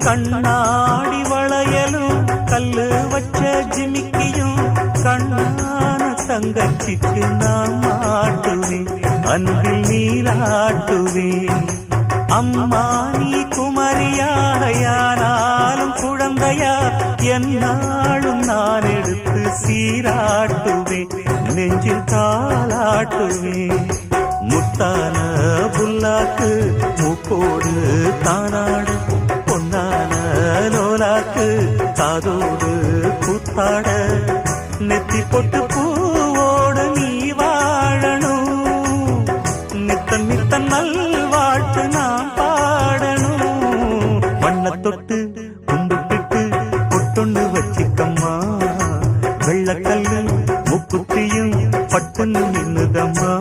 கண்ணாடி வளையலும் கல்லு வச்ச ஜிமிக்கியும் கண்ணான தங்கச்சிக்கு நான் மாட்டுவேன், அன்பில் நீராட்டுவேன். அம்மா நீ குமரியாயானாலும் குழந்தையா என்னாலும் நான் எடுத்து சீராட்டுவேன், நெஞ்சில் தாளாட்டுவேன். முத்தான புல்லாக்கு மூக்கோடு தானாடு, பொன்னான லோலாக்கு காதோடு கூத்தாட, நெத்தி பொட்டு பூவோடு நீ வாழணும், நித்தன் நித்தன் நல்வாழ்த்து நான் பாடணும். வண்ண தொட்டு கும்பிட்டு பொட்டொன்னு வச்சிக்கம்மா, வெள்ளக்கல்லு முக்குத்தியும் பட்டுன்னு நின்னுதம்மா.